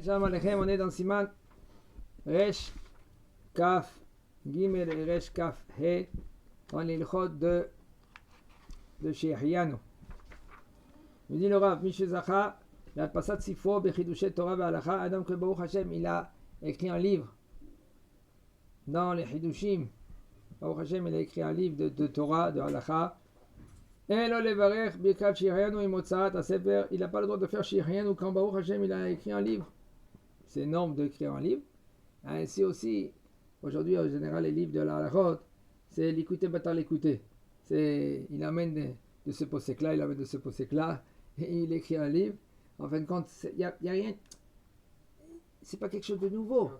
Shalom Aleichem, on est dans Siman Resh Kaf Gimel et Resh Kaf He dans l'ilchot de Shehianu. Il dit le Rav, Mishe Zacha, la Passat Sifo, Bechidushet Torah Ve'alacha, Adam que Baruch Hashem, il a écrit un livre dans les Hidushim. Baruch Hashem, il a écrit un livre de Torah, de Halacha. Elo levarech birkat Shehianu imotzaat asefer, il n'a pas le droit de faire Shehianu quand Baruch Hashem, il a écrit un livre. C'est énorme d'écrire un livre. Ainsi aussi, aujourd'hui, en général, les livres de la halachot, c'est l'écouter, bâtard l'écouter. Il amène de ce posek-là, il amène de ce posek-là, et il écrit un livre. En fin de compte, il n'y a rien. C'est pas quelque chose de nouveau.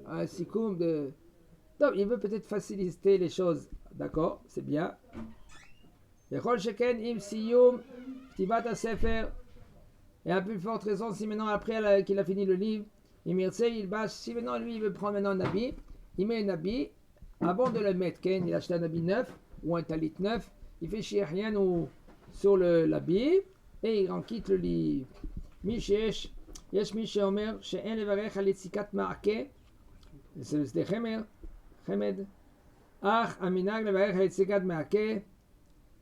Un sikoum de. Donc, il veut peut-être faciliter les choses. D'accord, c'est bien. Yechol sheken im siyum ktivat hasefer. Et à plus forte raison, si maintenant, après qu'il a fini le livre, il bâche, si maintenant lui, il veut prendre maintenant un habit, il met un habit, avant de le mettre, il achète un habit neuf, ou un talit neuf, il fait chier rien sur l'habit, et il en quitte le livre. Mishesh, yesh mishe omer, she'en levarech al yitzikat ma'ake, c'est le chemed, ach aminag levarech al yitzikat ma'ake,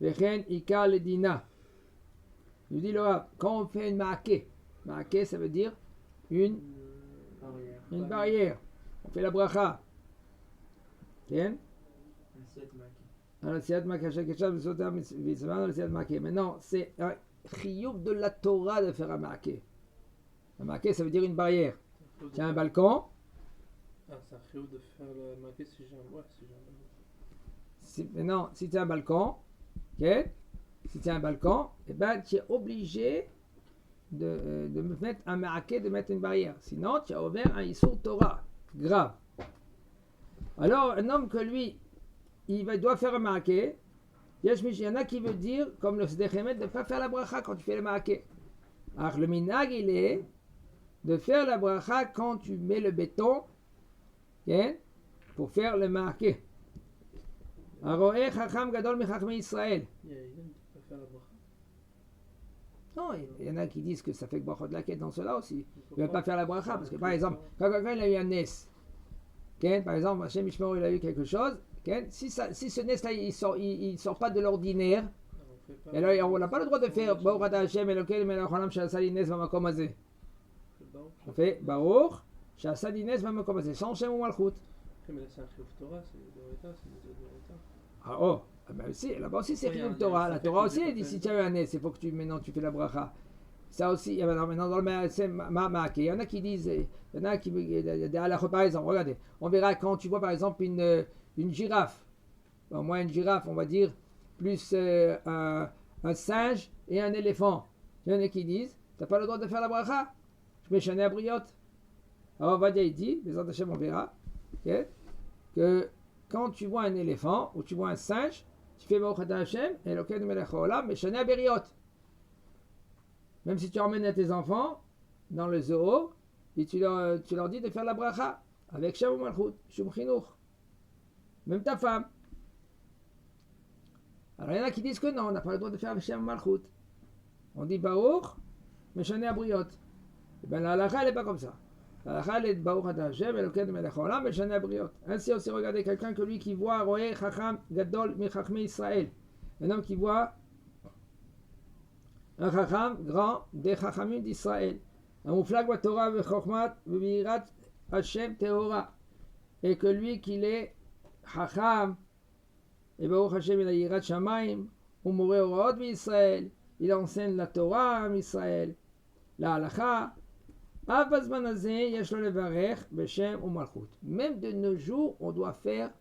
vechen ika ledina. Il dit le Rav, quand on fait une ma'ake, ça veut dire une barrière. On fait la bracha. Maintenant, c'est un chiyuv de la Torah de faire un ma'ake. Un ma'ake, ça veut dire une barrière. Tu as un balcon. Ah, c'est un chiyuv de faire le ma'ake si j'ai un balcon. Maintenant, si tu as un balcon, si tu as un balcon, eh ben, tu es obligé de mettre un ma'ake, de mettre une barrière. Sinon, tu as ouvert un Issour Torah grave. Alors, un homme que lui, doit faire un ma'ake, il y en a qui veut dire, comme le Sdechemet, de ne pas faire la bracha quand tu fais le ma'ake. Alors, le minag, il est de faire la bracha quand tu mets le béton pour faire le ma'ake. Aroé chacham gadol mi chachmei Israël. Non, il y en a qui disent que ça fait que brachot de la quête dans cela aussi. Il ne veut pas faire la bracha parce que par exemple, quand quelqu'un a eu un nes, par exemple, Hachem Ishmael il a eu quelque chose, si ce nes-là il sort pas de l'ordinaire, et alors on n'a pas le droit de faire Baruch Ata Hachem Elokeinu melech haolam she'asa li nes b'makom hazeh. On fait Baruch she'asa li nes b'makom hazeh, sans Shem ou Malchut. Mais là c'est un chiyuv Torah, c'est de l'État, c'est de l'État. Ah oh, ben aussi, là-bas aussi c'est chiyuv Torah. La Torah aussi elle dit si tu as eu un nes, il faut que maintenant tu fais la bracha. Ça aussi, maintenant dans le ma'ake, il y en a qui disent, il y en a qui, par exemple, regardez, on verra quand tu vois par exemple une girafe, au moins une girafe, on va dire, plus un singe et un éléphant. Il y en a qui disent, tu n'as pas le droit de faire la bracha, je mets chané à briotte. Alors Vadia il dit, les autres on verra, que quand tu vois un éléphant ou tu vois un singe, tu fais Baruch Ata Hashem, Elokeinu melech haolam, mais chané à briotte. Même si tu emmènes tes enfants dans le zoo, et tu leur dis de faire la bracha avec Shem ou Malchut, Shum Chinuch. Même ta femme. Alors il y en a qui disent que non, on n'a pas le droit de faire avec Shem ou Malchut. On dit Baruch, mais chané à briotte. Et bien la halakha elle n'est pas comme ça. La halakha elle est Baruch Ata Hashem, Elokeinu melech haolam, mais chané à briotte. Ainsi aussi regardez quelqu'un que lui qui voit Roé Chacham Gadol mi Chachmei Israël. Un homme qui voit un chacham grand des chachamim d'Israël, un mouflag wa Torah v'chokhmat v'birat Hashem tehora, et que lui qu'il est chacham et Baruch Hashem il a yirat shamayim ou moré oraot d'Israël, il enseigne la Torah en Israël, la halacha, av bazman hazeh yesh lo levarech b'shem ou malchut. Même de nos jours on doit faire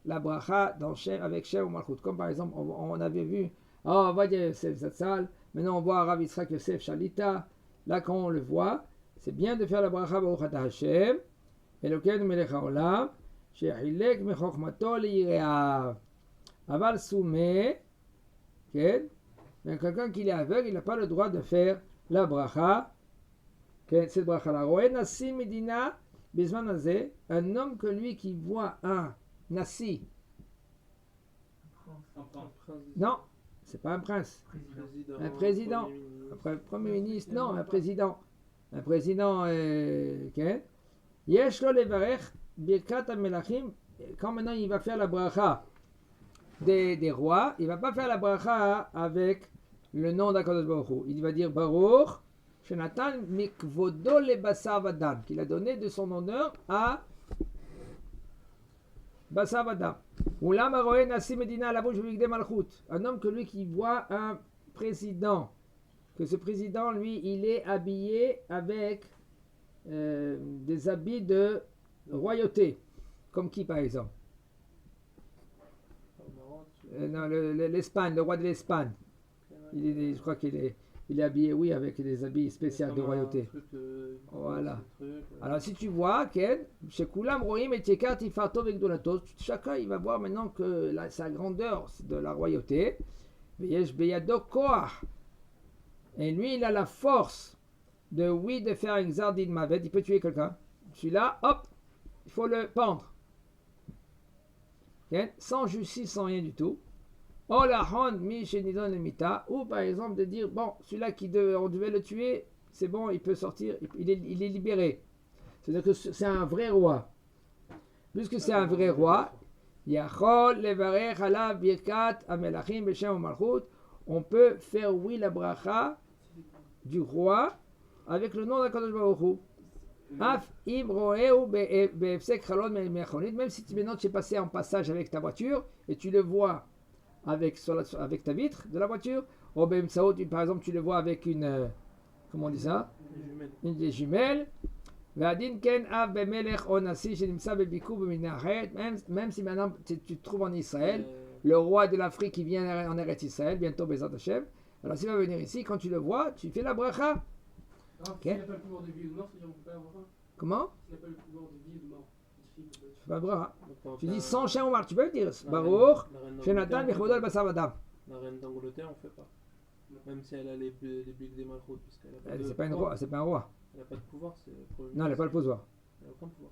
la bracha avec Shem ou malchut, comme par exemple on avait vu. On va dire Yosef Zatzal, maintenant on voit Rav Yitzchak Yosef Shalita, là quand on le voit, c'est bien de faire la bracha Baruch Ata Hashem, Elokeinu melech haolam, she'chilek mechokhmato liyireav. Aval soumé, mais quelqu'un qui est aveugle, il n'a pas le droit de faire la bracha, cette bracha là. Roé Nassi Medina, Bizman Hazeh, un homme que lui qui voit un Nassi, non, c'est pas un prince, un président, un premier ministre, non, un président. un président, Yesh lo levarech birkat hamelachim. Quand maintenant il va faire la bracha des rois, il ne va pas faire la bracha avec le nom d'Akadosh Baruch Hu. Il va dire Baruch Shenatan mikvodo le basar vadam, qu'il a donné de son honneur à basar vadam. Ulam haroé nasi medina lavush b'bigdei malchut. Un homme que lui qui voit un président, que ce président lui il est habillé avec des habits de royauté, comme qui par exemple? Non, l'Espagne, le roi de l'Espagne. Je crois qu'il est habillé, oui, avec des habits spéciaux de royauté. Voilà. Alors si tu vois, Ken, chez Kulam Rohim et Tekar Tifarto avec Donatos, chacun il va voir maintenant que sa grandeur de la royauté. Veyesh Beyado Koach. Et lui, il a la force de faire un Xardin Mavet, il peut tuer quelqu'un. Celui-là, hop, il faut le pendre. Okay? Sans justice, sans rien du tout. Ou par exemple de dire, bon, celui-là on devait le tuer, c'est bon, il peut sortir, il est libéré. C'est-à-dire que c'est un vrai roi. Puisque c'est un vrai roi, on peut faire oui la bracha du roi avec le nom d'Akadosh Baruch Hu. Même si maintenant tu es passé en passage avec ta voiture et tu le vois avec ta vitre de la voiture, ou par exemple tu le vois avec une, comment on dit ça, des jumelles. Même si maintenant tu te trouves en Israël, le roi de l'Afrique qui vient en Eretz Israël, bientôt Bezat Hashem, alors s'il va venir ici, quand tu le vois, tu fais la bracha. S'il n'a pas le pouvoir de vie ou de mort, c'est-à-dire qu'on ne peut pas avoir un. Comment? S'il n'a pas le pouvoir de vie ou de mort. Tu fais pas bracha. Tu dis sans chien ou mal, tu peux le dire. Baruch, Shenatan, Mechvodol, Basar Vadam. La reine d'Angleterre, on ne fait pas. Même si elle a les bigs des Malchut. C'est pas un roi. Elle n'a pas de pouvoir. Non, elle n'a pas le pouvoir. Elle n'a aucun pouvoir.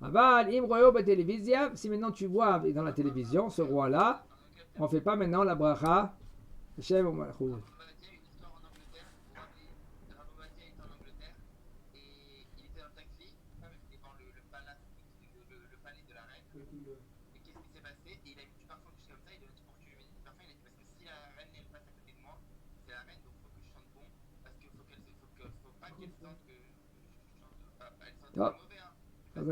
Aval, Im Royo, Télévision. Si maintenant tu vois dans la télévision ce roi-là, on ne fait pas maintenant la bracha. Shem ou Malchut. Ah,